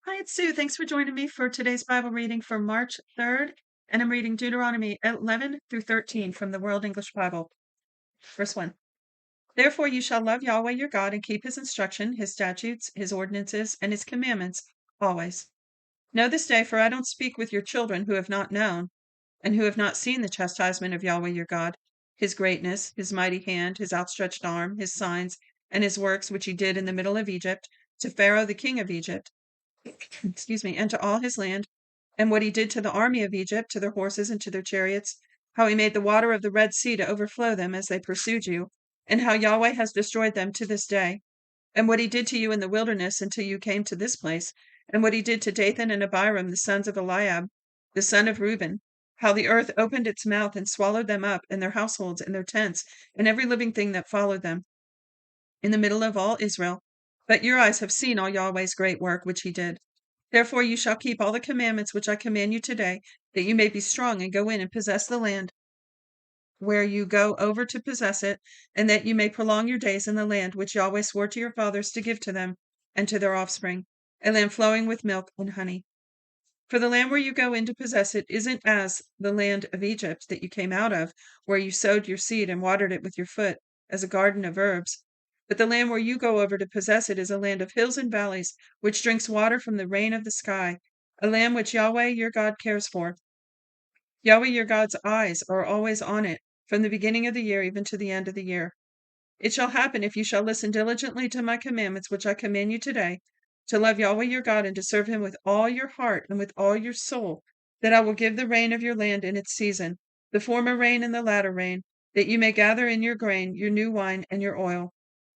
Hi, it's Sue. Thanks for joining me for today's Bible reading for March 3rd. And I'm reading Deuteronomy 11 through 13 from the World English Bible. Verse 1. Therefore you shall love Yahweh your God and keep his instruction, his statutes, his ordinances, and his commandments always. Know this day, for I don't speak with your children who have not known and who have not seen the chastisement of Yahweh your God, his greatness, his mighty hand, his outstretched arm, his signs, and his works which he did in the middle of Egypt, to Pharaoh the king of Egypt, and to all his land, and what he did to the army of Egypt, to their horses and to their chariots, how he made the water of the Red Sea to overflow them as they pursued you, and how Yahweh has destroyed them to this day, and what he did to you in the wilderness until you came to this place, and what he did to Dathan and Abiram, the sons of Eliab, the son of Reuben, how the earth opened its mouth and swallowed them up, and their households, and their tents, and every living thing that followed them, in the middle of all Israel. But your eyes have seen all Yahweh's great work which he did. Therefore you shall keep all the commandments which I command you today, that you may be strong and go in and possess the land where you go over to possess it, and that you may prolong your days in the land which Yahweh swore to your fathers to give to them and to their offspring, a land flowing with milk and honey. For the land where you go in to possess it isn't as the land of Egypt that you came out of, where you sowed your seed and watered it with your foot, as a garden of herbs. But the land where you go over to possess it is a land of hills and valleys, which drinks water from the rain of the sky, a land which Yahweh your God cares for. Yahweh your God's eyes are always on it, from the beginning of the year even to the end of the year. It shall happen, if you shall listen diligently to my commandments which I command you today, to love Yahweh your God and to serve him with all your heart and with all your soul, that I will give the rain of your land in its season, the former rain and the latter rain, that you may gather in your grain, your new wine, and your oil.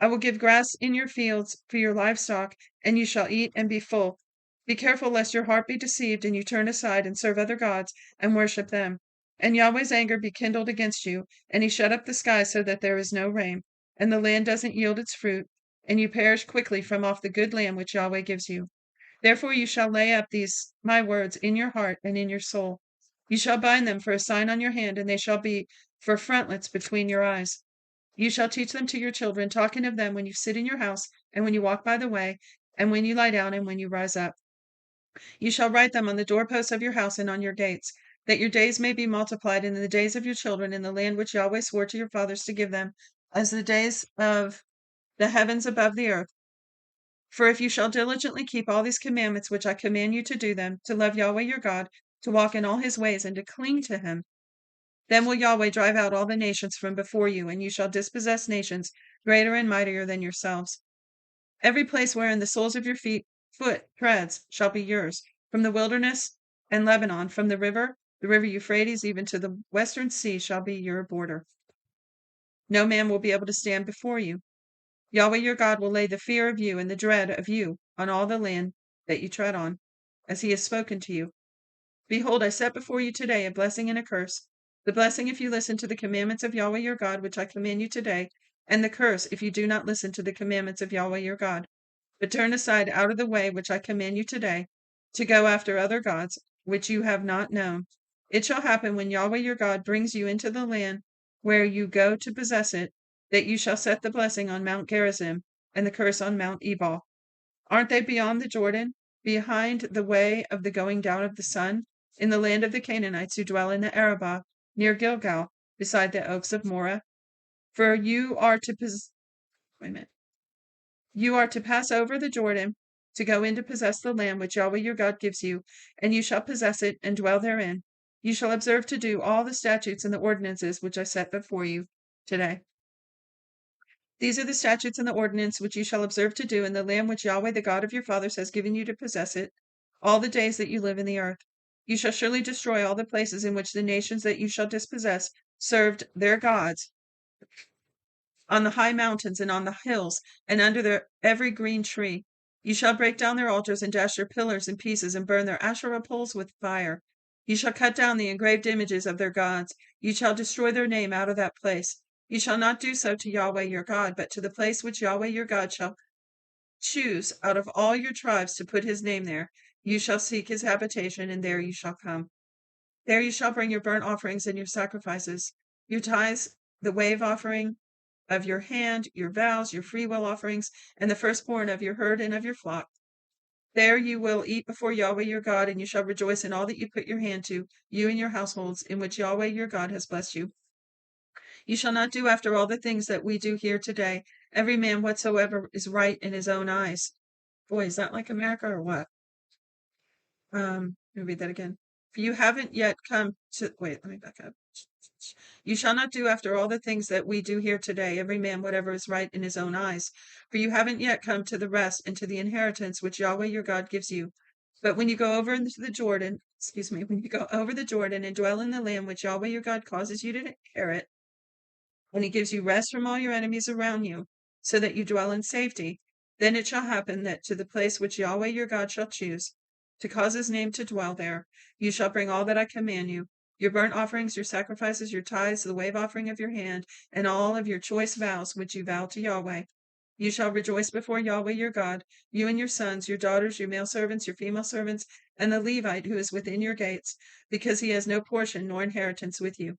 I will give grass in your fields for your livestock, and you shall eat and be full. Be careful lest your heart be deceived, and you turn aside and serve other gods and worship them. And Yahweh's anger be kindled against you, and he shut up the sky so that there is no rain, and the land doesn't yield its fruit, and you perish quickly from off the good land which Yahweh gives you. Therefore you shall lay up these my words in your heart and in your soul. You shall bind them for a sign on your hand, and they shall be for frontlets between your eyes. You shall teach them to your children, talking of them when you sit in your house, and when you walk by the way, and when you lie down, and when you rise up. You shall write them on the doorposts of your house and on your gates, that your days may be multiplied in the days of your children in the land which Yahweh swore to your fathers to give them, as the days of the heavens above the earth. For if you shall diligently keep all these commandments which I command you to do them, to love Yahweh your God, to walk in all his ways, and to cling to him, then will Yahweh drive out all the nations from before you, and you shall dispossess nations greater and mightier than yourselves. Every place wherein the soles of your foot treads shall be yours, from the wilderness and Lebanon, from the river Euphrates, even to the western sea shall be your border. No man will be able to stand before you. Yahweh your God will lay the fear of you and the dread of you on all the land that you tread on, as he has spoken to you. Behold, I set before you today a blessing and a curse. The blessing if you listen to the commandments of Yahweh your God, which I command you today, and the curse if you do not listen to the commandments of Yahweh your God, but turn aside out of the way which I command you today, to go after other gods, which you have not known. It shall happen when Yahweh your God brings you into the land where you go to possess it, that you shall set the blessing on Mount Gerizim and the curse on Mount Ebal. Aren't they beyond the Jordan, behind the way of the going down of the sun, in the land of the Canaanites who dwell in the Arabah, near Gilgal, beside the oaks of Moreh? For you are to You are to pass over the Jordan to go in to possess the land which Yahweh your God gives you, and you shall possess it and dwell therein. You shall observe to do all the statutes and the ordinances which I set before you today. These are the statutes and the ordinances which you shall observe to do in the land which Yahweh the God of your fathers has given you to possess it, all the days that you live in the earth. You shall surely destroy all the places in which the nations that you shall dispossess served their gods, on the high mountains and on the hills, and under every green tree. You shall break down their altars and dash their pillars in pieces and burn their Asherah poles with fire. You shall cut down the engraved images of their gods. You shall destroy their name out of that place. You shall not do so to Yahweh your God, but to the place which Yahweh your God shall choose out of all your tribes to put his name there. You shall seek his habitation, and there you shall come. There you shall bring your burnt offerings and your sacrifices, your tithes, the wave offering of your hand, your vows, your freewill offerings, and the firstborn of your herd and of your flock. There you will eat before Yahweh your God, and you shall rejoice in all that you put your hand to, you and your households, in which Yahweh your God has blessed you. You shall not do after all the things that we do here today, every man whatsoever is right in his own eyes. Boy, is that like America or what? Let me read that again. For you haven't yet come to, wait, let me back up. You shall not do after all the things that we do here today, every man whatever is right in his own eyes. For you haven't yet come to the rest and to the inheritance which Yahweh your God gives you. But when you go over into the Jordan, when you go over the Jordan and dwell in the land which Yahweh your God causes you to inherit, when he gives you rest from all your enemies around you, so that you dwell in safety, then it shall happen that to the place which Yahweh your God shall choose, to cause his name to dwell there, you shall bring all that I command you, your burnt offerings, your sacrifices, your tithes, the wave offering of your hand, and all of your choice vows which you vow to Yahweh. You shall rejoice before Yahweh your God, you and your sons, your daughters, your male servants, your female servants, and the Levite who is within your gates, because he has no portion nor inheritance with you.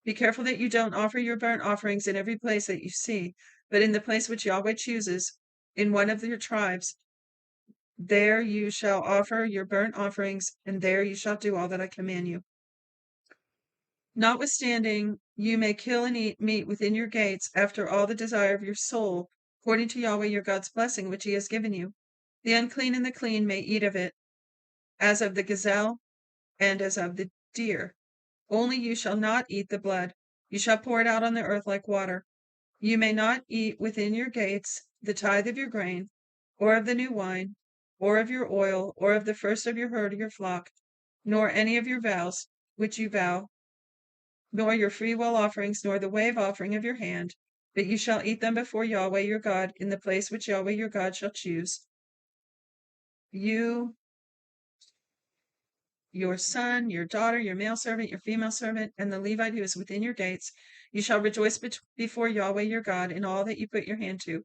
Be careful that you don't offer your burnt offerings in every place that you see, but in the place which Yahweh chooses, in one of your tribes, there you shall offer your burnt offerings, and there you shall do all that I command you. Notwithstanding, you may kill and eat meat within your gates after all the desire of your soul, according to Yahweh your God's blessing which he has given you. The unclean and the clean may eat of it, as of the gazelle and as of the deer. Only you shall not eat the blood. You shall pour it out on the earth like water. You may not eat within your gates the tithe of your grain, or of the new wine, or of your oil, or of the first of your herd or your flock, nor any of your vows which you vow, nor your freewill offerings, nor the wave offering of your hand, but you shall eat them before Yahweh your God in the place which Yahweh your God shall choose. You, your son, your daughter, your male servant, your female servant, and the Levite who is within your gates, you shall rejoice before Yahweh your God in all that you put your hand to.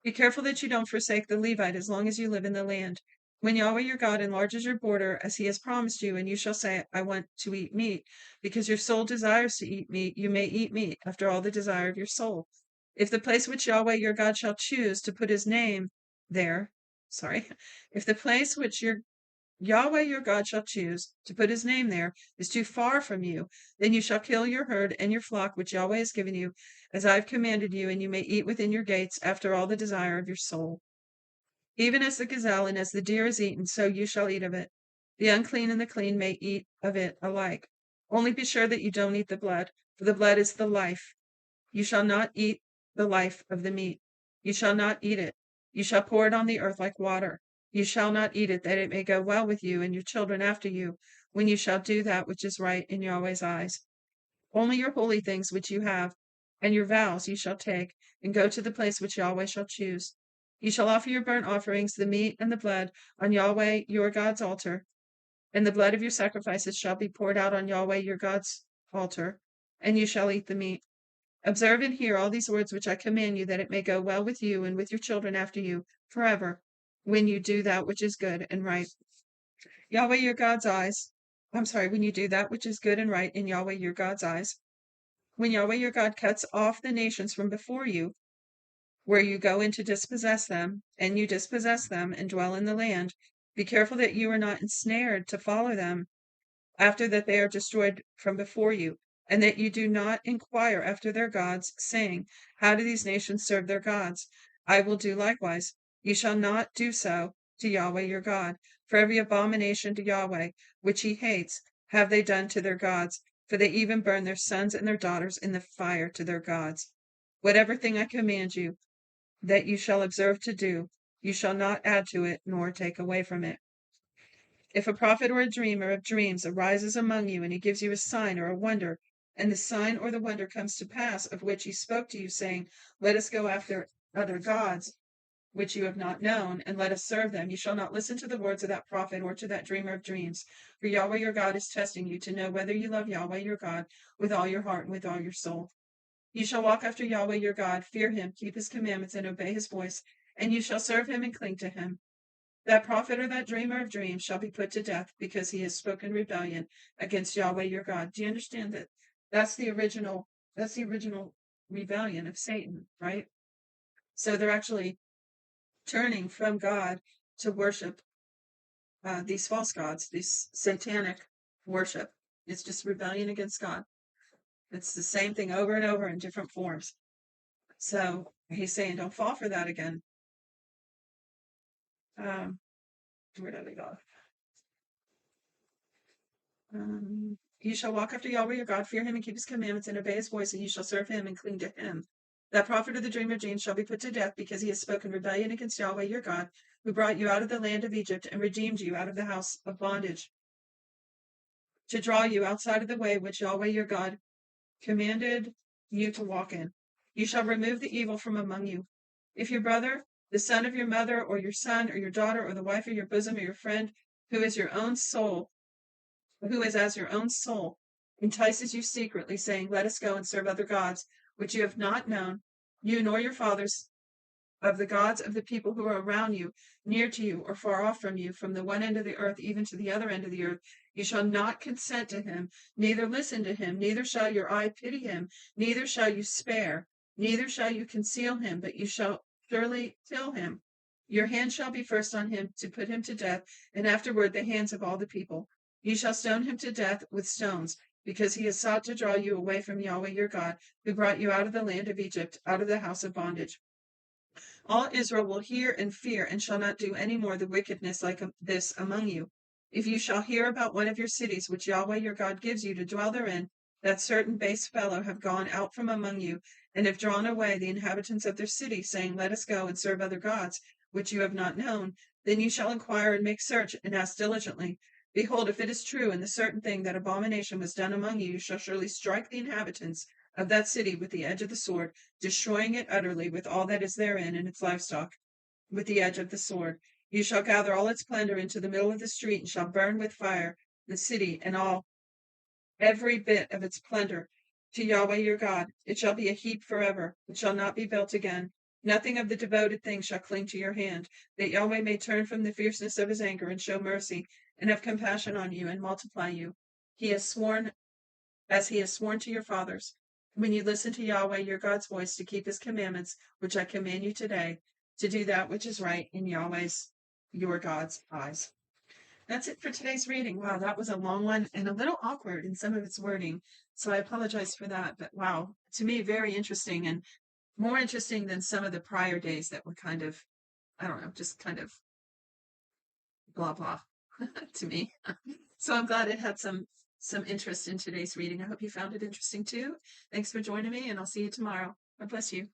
Be careful that you don't forsake the Levite as long as you live in the land. When Yahweh your God enlarges your border as he has promised you, and you shall say, I want to eat meat, because your soul desires to eat meat, you may eat meat after all the desire of your soul. If the place which Yahweh your God shall choose to put his name there, if the place which Yahweh your God shall choose to put his name there is too far from you, then you shall kill your herd and your flock which Yahweh has given you, as I have commanded you, and you may eat within your gates after all the desire of your soul. Even as the gazelle and as the deer is eaten, so you shall eat of it. The unclean and the clean may eat of it alike. Only be sure that you don't eat the blood, for the blood is the life. You shall not eat the life of the meat. You shall not eat it. You shall pour it on the earth like water. You shall not eat it, that it may go well with you and your children after you, when you shall do that which is right in Yahweh's eyes. Only your holy things which you have, and your vows you shall take, and go to the place which Yahweh shall choose. You shall offer your burnt offerings, the meat and the blood, on Yahweh your God's altar, and the blood of your sacrifices shall be poured out on Yahweh your God's altar, and you shall eat the meat. Observe and hear all these words which I command you, that it may go well with you and with your children after you forever, when you do that which is good and right. Yahweh your God's eyes. When you do that which is good and right in Yahweh your God's eyes. When Yahweh your God cuts off the nations from before you, where you go in to dispossess them, and you dispossess them and dwell in the land, be careful that you are not ensnared to follow them after that they are destroyed from before you, and that you do not inquire after their gods, saying, how do these nations serve their gods? I will do likewise. You shall not do so to Yahweh your God. For every abomination to Yahweh, which he hates, have they done to their gods, for they even burn their sons and their daughters in the fire to their gods. Whatever thing I command you, that you shall observe to do, you shall not add to it, nor take away from it. If a prophet or a dreamer of dreams arises among you, and he gives you a sign or a wonder, and the sign or the wonder comes to pass, of which he spoke to you, saying, let us go after other gods, which you have not known, and let us serve them, you shall not listen to the words of that prophet or to that dreamer of dreams. For Yahweh your God is testing you to know whether you love Yahweh your God with all your heart and with all your soul. You shall walk after Yahweh your God, fear him, keep his commandments, and obey his voice, and you shall serve him and cling to him. That prophet or that dreamer of dreams shall be put to death, because he has spoken rebellion against Yahweh your God. Do you understand that? That's the original rebellion of Satan, right? So they're actually turning from God to worship these false gods, this satanic worship. It's just rebellion against God. It's the same thing over and over in different forms. So he's saying, don't fall for that again. Where did I go? You shall walk after Yahweh your God, fear him and keep his commandments and obey his voice, and you shall serve him and cling to him. That prophet of the dream of dreams shall be put to death because he has spoken rebellion against Yahweh your God, who brought you out of the land of Egypt and redeemed you out of the house of bondage, to draw you outside of the way which Yahweh your God commanded you to walk in. You shall remove the evil from among you. If your brother, the son of your mother, or your son, or your daughter, or the wife of your bosom, or your friend, who is your own soul, who is as your own soul, entices you secretly, saying, let us go and serve other gods, which you have not known, you nor your fathers, of the gods of the people who are around you, near to you or far off from you, from the one end of the earth even to the other end of the earth, you shall not consent to him, neither listen to him, neither shall your eye pity him, neither shall you spare, neither shall you conceal him, but you shall surely kill him. Your hand shall be first on him to put him to death, and afterward the hands of all the people. You shall stone him to death with stones, because he has sought to draw you away from Yahweh your God, who brought you out of the land of Egypt, out of the house of bondage. All Israel will hear and fear, and shall not do any more the wickedness like this among you. If you shall hear about one of your cities, which Yahweh your God gives you to dwell therein, that certain base fellow have gone out from among you, and have drawn away the inhabitants of their city, saying, let us go and serve other gods, which you have not known, then you shall inquire and make search, and ask diligently. Behold, if it is true in the certain thing that abomination was done among you, you shall surely strike the inhabitants of that city with the edge of the sword, destroying it utterly with all that is therein and its livestock, with the edge of the sword. You shall gather all its plunder into the middle of the street, and shall burn with fire the city and every bit of its plunder to Yahweh your God. It shall be a heap forever. It shall not be built again. Nothing of the devoted things shall cling to your hand, that Yahweh may turn from the fierceness of his anger and show mercy, and have compassion on you and multiply you. He has sworn, as he has sworn to your fathers, when you listen to Yahweh your God's voice to keep his commandments, which I command you today, to do that which is right in Yahweh's, your God's eyes. That's it for today's reading. Wow, that was a long one and a little awkward in some of its wording. So I apologize for that. But wow, to me, very interesting and more interesting than some of the prior days that were kind of, I don't know, just kind of blah blah to me. So I'm glad it had some interest in today's reading. I hope you found it interesting too. Thanks for joining me, and I'll see you tomorrow. God bless you.